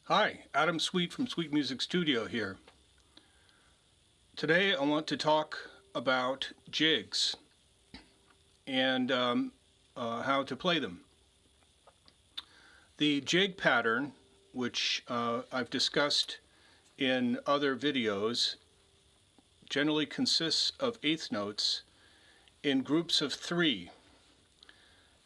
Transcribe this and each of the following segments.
Hi, Adam Sweet from Sweet Music Studio here. Today I want to talk about jigs and how to play them. The jig pattern, which I've discussed in other videos, generally consists of eighth notes in groups of three.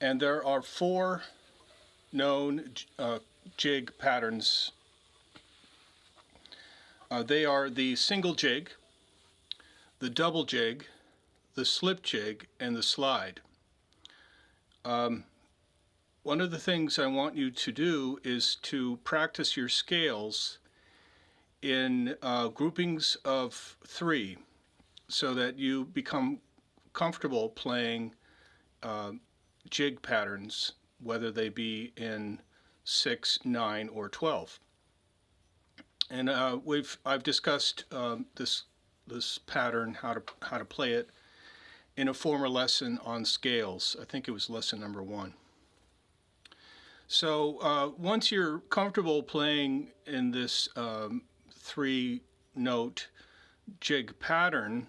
And there are four known jig patterns. They are the single jig, the double jig, the slip jig, and the slide. One of the things I want you to do is to practice your scales in groupings of three so that you become comfortable playing jig patterns, whether they be in 6, 9, or 12. And I've discussed this pattern, how to play it, in a former lesson on scales. I think it was lesson number 1. So once you're comfortable playing in this 3-note jig pattern,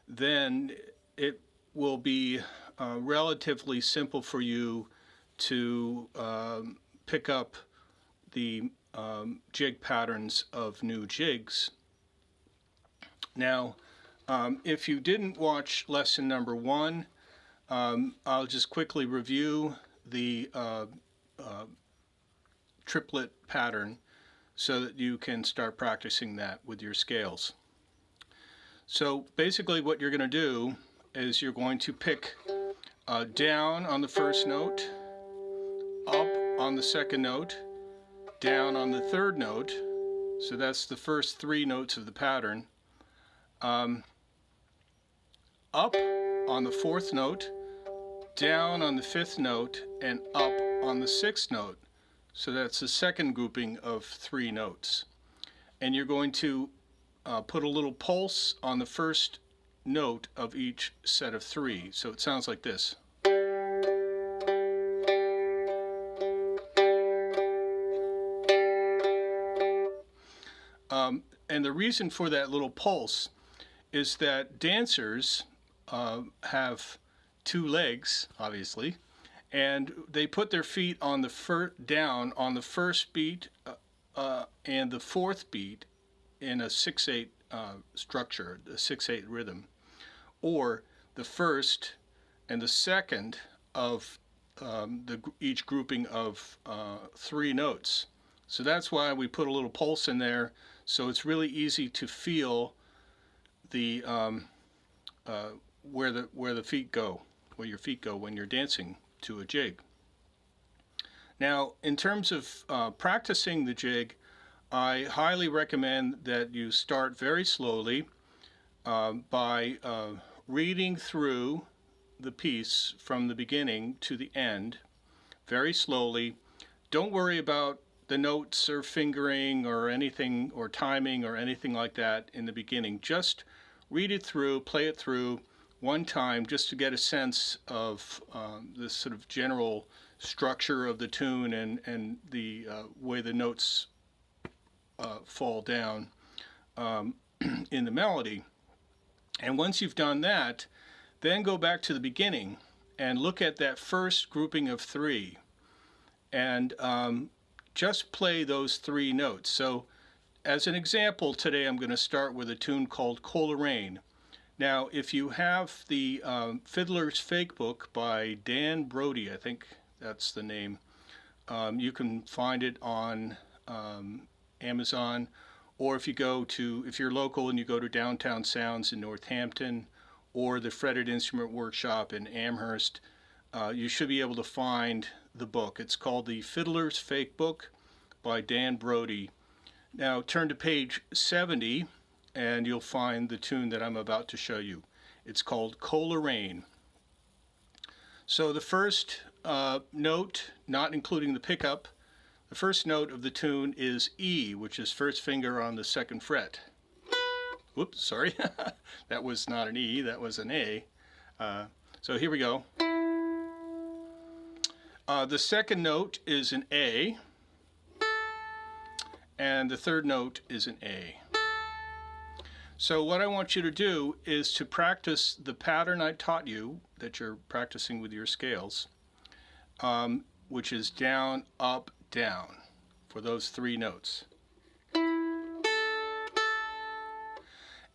then it will be relatively simple for you to pick up the jig patterns of new jigs. Now, if you didn't watch lesson number 1, I'll just quickly review the triplet pattern so that you can start practicing that with your scales. So basically what you're going to do is you're going to pick down on the first note, up on the second note, down on the third note, so that's the first 3 notes of the pattern, up on the 4th note, down on the 5th note, and up on the 6th note. So that's the second grouping of 3 notes. And you're going to put a little pulse on the first note of each set of 3. So it sounds like this. And the reason for that little pulse is that dancers have 2 legs, obviously, and they put their feet on the down on the first beat and the 4th beat in a 6/8 structure, the 6/8 rhythm, or the first and the second of each grouping of 3 notes. So that's why we put a little pulse in there, so it's really easy to feel the where the feet go, where your feet go when you're dancing to a jig. Now, in terms of practicing the jig, I highly recommend that you start very slowly by reading through the piece from the beginning to the end very slowly. Don't worry about the notes or fingering or anything, or timing or anything like that in the beginning. Just read it through, play it through one time just to get a sense of the sort of general structure of the tune and the way the notes fall down in the melody. And once you've done that, then go back to the beginning and look at that first grouping of 3 and just play those 3 notes. So as an example, today I'm going to start with a tune called Cola Rain. Now, if you have the Fiddler's Fake Book by Dan Brody, I think that's the name, you can find it on Amazon, or if you're local and you go to Downtown Sounds in Northampton or the Fretted Instrument Workshop in Amherst, you should be able to find the book. It's called the Fiddler's Fake Book by Dan Brody. Now turn to page 70 and you'll find the tune that I'm about to show you. It's called Cola Rain. So the first note, not including the pickup, the first note of the tune is E, which is first finger on the 2nd fret. Whoops, sorry. That was not an E, that was an A. So here we go. The second note is an A, and the third note is an A. So what I want you to do is to practice the pattern I taught you that you're practicing with your scales, which is down, up, down for those three notes.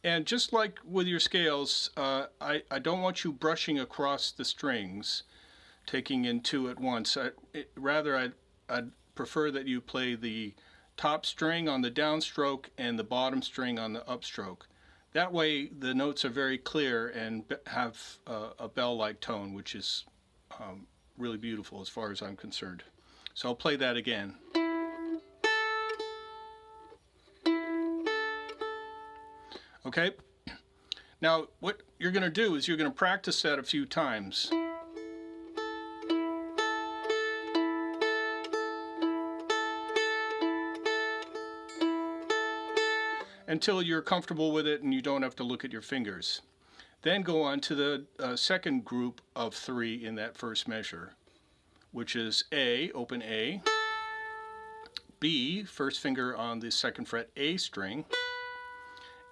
And just like with your scales, I don't want you brushing across the strings, taking in two at once. Rather, I'd prefer that you play the top string on the downstroke and the bottom string on the upstroke. That way the notes are very clear and have a bell-like tone, which is really beautiful as far as I'm concerned. So I'll play that again. Okay? Now what you're going to do is you're going to practice that a few times. Until you're comfortable with it and you don't have to look at your fingers. Then go on to the second group of three in that first measure, which is A, open A, B, first finger on the second fret A string,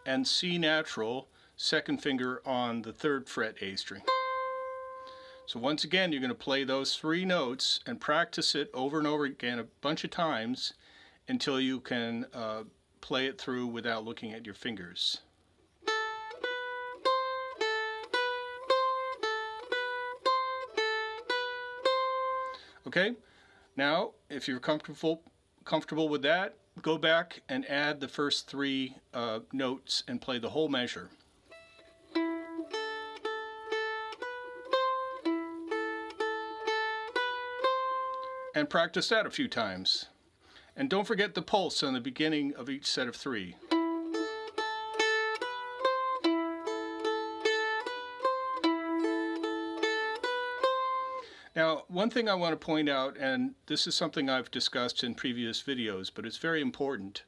and C natural, second finger on the third fret A string. So once again, you're going to play those three notes and practice it over and over again a bunch of times until you can play it through without looking at your fingers. Okay, now if you're comfortable with that, go back and add the first three notes and play the whole measure. And practice that a few times. And don't forget the pulse on the beginning of each set of three. Now, one thing I want to point out, and this is something I've discussed in previous videos, but it's very important.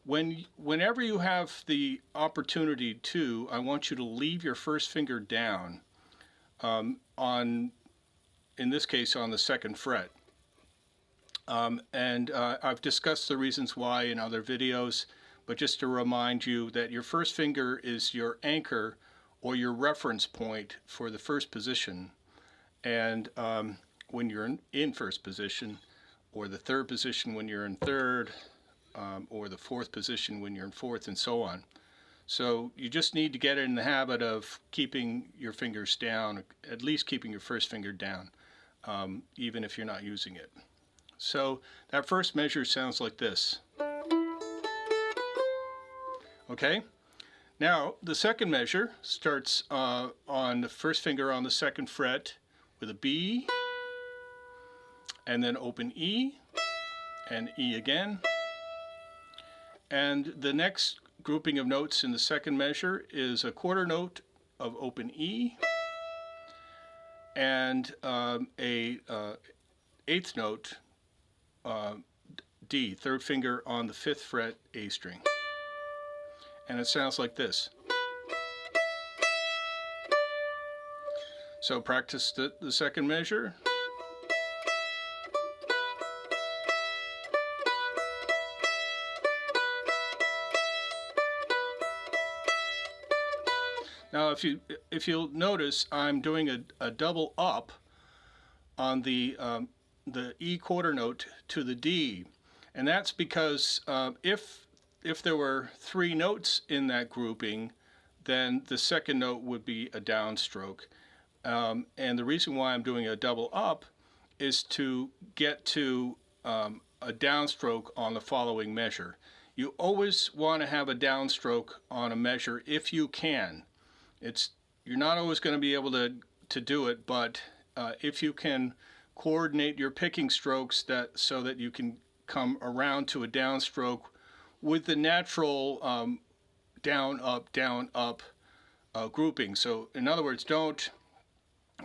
Whenever you have the opportunity to, I want you to leave your first finger down in this case, on the second fret. I've discussed the reasons why in other videos, but just to remind you that your first finger is your anchor or your reference point for the first position. And when you're in first position, or the third position when you're in third, or the fourth position when you're in fourth, and so on. So you just need to get in the habit of keeping your fingers down, at least keeping your first finger down, even if you're not using it. So that first measure sounds like this. Okay? Now the second measure starts on the first finger on the second fret with a B, and then open E, and E again. And the next grouping of notes in the second measure is a quarter note of open E, and a eighth note, D, third finger on the fifth fret A string. And it sounds like this. So practice the second measure. Now if you'll notice, I'm doing a double up on the E quarter note to the D, and that's because if there were three notes in that grouping, then the second note would be a downstroke. And the reason why I'm doing a double up is to get to a downstroke on the following measure. You always want to have a downstroke on a measure if you can. You're not always going to be able to do it, but if you can coordinate your picking strokes so that you can come around to a downstroke with the natural down up grouping. So in other words, don't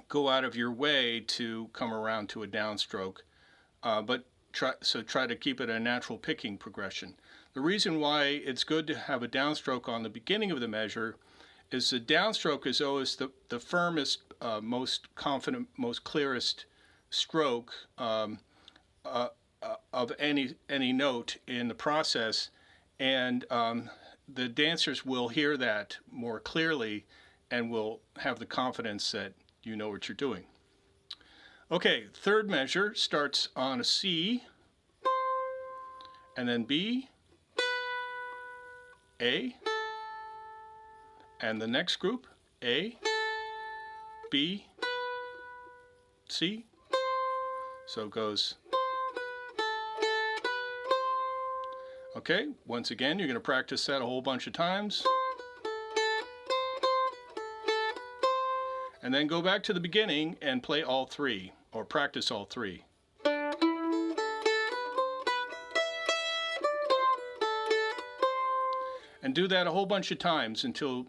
go out of your way to come around to a downstroke, but try to keep it a natural picking progression. The reason why it's good to have a downstroke on the beginning of the measure is the downstroke is always the firmest, most confident, most clearest stroke of any note in the process, and the dancers will hear that more clearly and will have the confidence that you know what you're doing. Okay, third measure starts on a C, and then B, A, and the next group, A, B, C. So it goes. Okay, once again, you're going to practice that a whole bunch of times. And then go back to the beginning and play all three, or practice all three. And do that a whole bunch of times until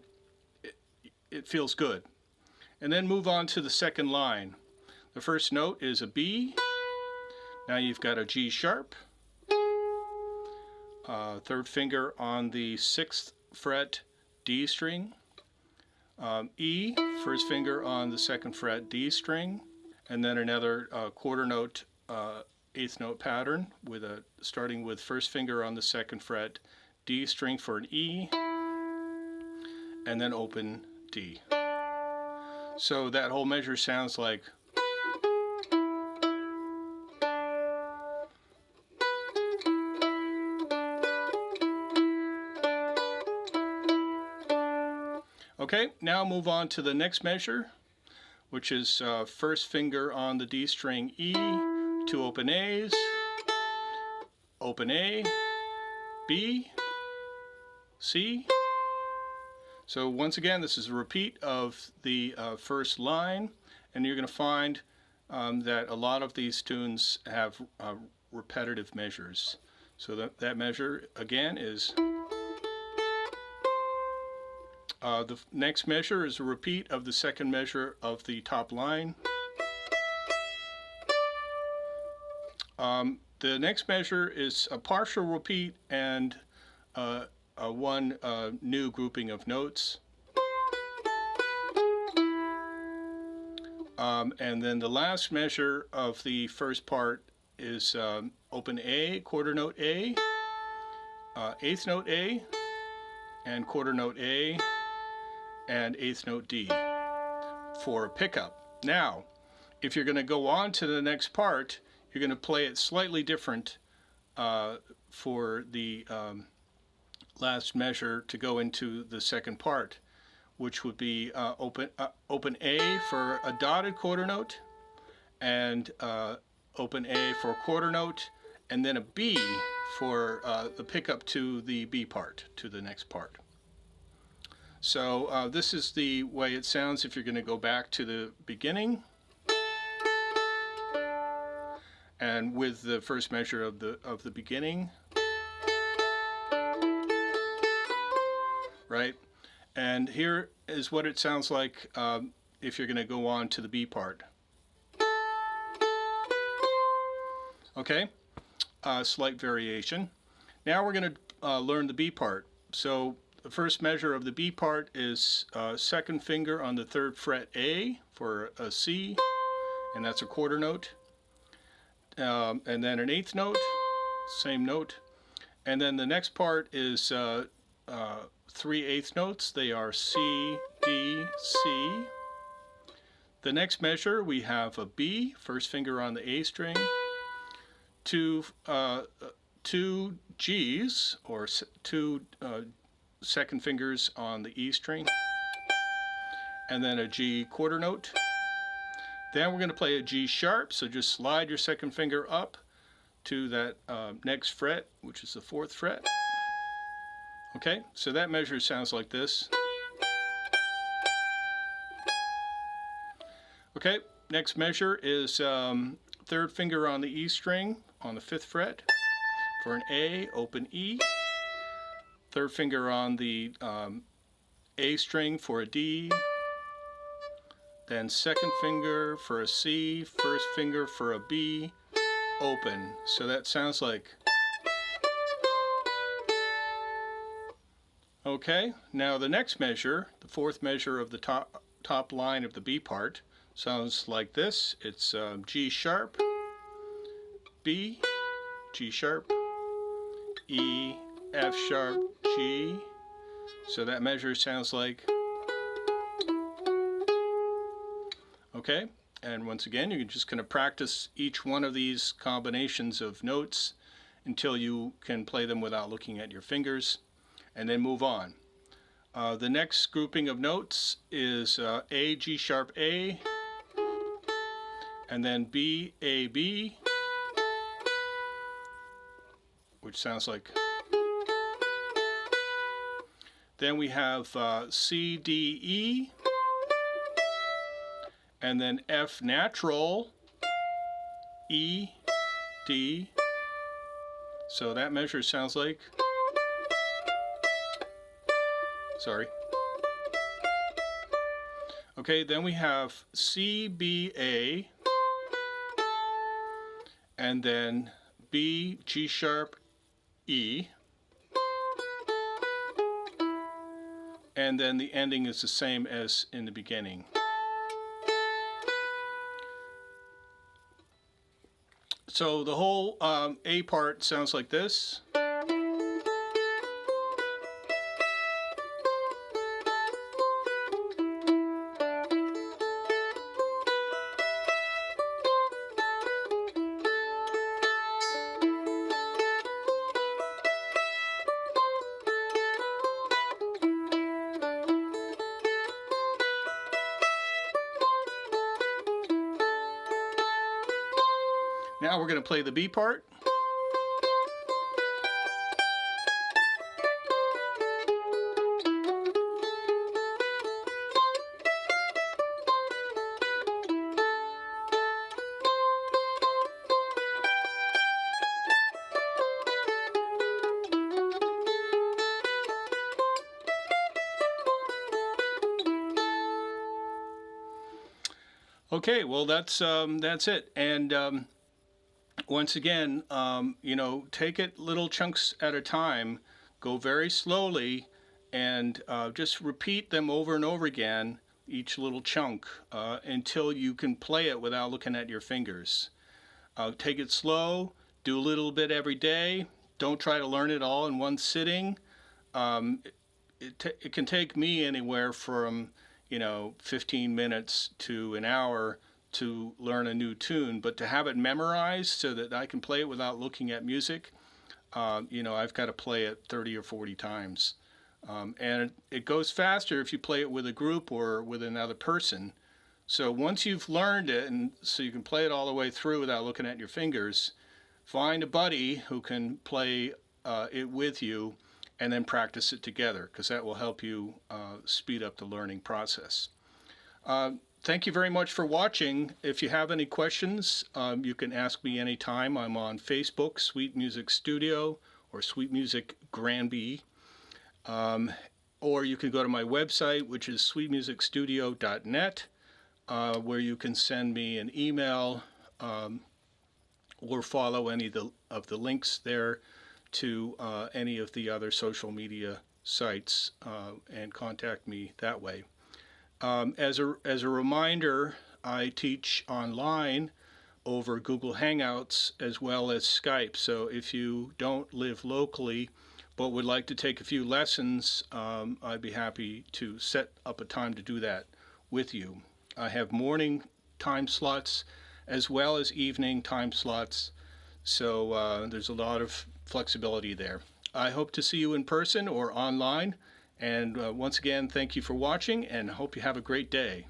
it feels good. And then move on to the second line. The first note is a B. Now you've got a G sharp. Third finger on the 6th fret D string. E, first finger on the 2nd fret D string. And then another quarter note, 8th note pattern with starting with first finger on the 2nd fret D string for an E, and then open D. So that whole measure sounds like. Okay, now move on to the next measure, which is first finger on the D string E, 2 open A's, open A, B, C. So once again, this is a repeat of the first line, and you're going to find that a lot of these tunes have repetitive measures. So that measure again is. The next measure is a repeat of the second measure of the top line. The next measure is a partial repeat and one new grouping of notes. And then the last measure of the first part is open A, quarter note A, 8th note A, and quarter note A, and 8th note D for a pickup. Now, if you're going to go on to the next part, you're going to play it slightly different for the last measure to go into the second part, which would be open A for a dotted quarter note, and open A for a quarter note, and then a B for the pickup to the B part, to the next part. So this is the way it sounds if you're going to go back to the beginning. And with the first measure of the beginning. Right? And here is what it sounds like if you're going to go on to the B part. Okay? Slight variation. Now we're going to learn the B part. So the first measure of the B part is second finger on the 3rd fret A for a C, and that's a quarter note. And then an 8th note, same note. And then the next part is 3 8th notes. They are C, D, C. The next measure we have a B, first finger on the A string, two G's, or two second fingers on the E string, and then a G quarter note. Then we're going to play a G sharp, so just slide your second finger up to that next fret, which is the 4th fret. Okay, so that measure sounds like this. Okay, next measure is 3rd finger on the E string on the 5th fret for an A, open E. 3rd finger on the A string for a D, then 2nd finger for a C, 1st finger for a B, open. So that sounds like. Okay, now the next measure, the 4th measure of the top line of the B part, sounds like this. It's G sharp, B, G sharp, E, F sharp, G. So that measure sounds like. Okay, and once again, you're just going to practice each one of these combinations of notes until you can play them without looking at your fingers, and then move on. The next grouping of notes is A, G sharp, A, and then B, A, B, which sounds like. Then we have C, D, E, and then F natural, E, D. So that measure sounds like. Sorry. Okay, then we have C, B, A, and then B, G sharp, E, and then the ending is the same as in the beginning. So the whole A part sounds like this. Now we're going to play the B part. Okay, well that's it. And once again, take it little chunks at a time. Go very slowly, and just repeat them over and over again, each little chunk, until you can play it without looking at your fingers. Take it slow. Do a little bit every day. Don't try to learn it all in one sitting. It can take me anywhere from 15 minutes to an hour to learn a new tune, but to have it memorized so that I can play it without looking at music, I've got to play it 30 or 40 times. And it goes faster if you play it with a group or with another person. So once you've learned it, and so you can play it all the way through without looking at your fingers, find a buddy who can play it with you, and then practice it together, because that will help you speed up the learning process. Thank you very much for watching. If you have any questions, you can ask me anytime. I'm on Facebook, Sweet Music Studio, or Sweet Music Granby. Or you can go to my website, which is sweetmusicstudio.net, where you can send me an email or follow any of the links there to any of the other social media sites and contact me that way. As a reminder, I teach online over Google Hangouts as well as Skype. So if you don't live locally but would like to take a few lessons, I'd be happy to set up a time to do that with you. I have morning time slots as well as evening time slots. So there's a lot of flexibility there. I hope to see you in person or online. And once again, thank you for watching, and hope you have a great day.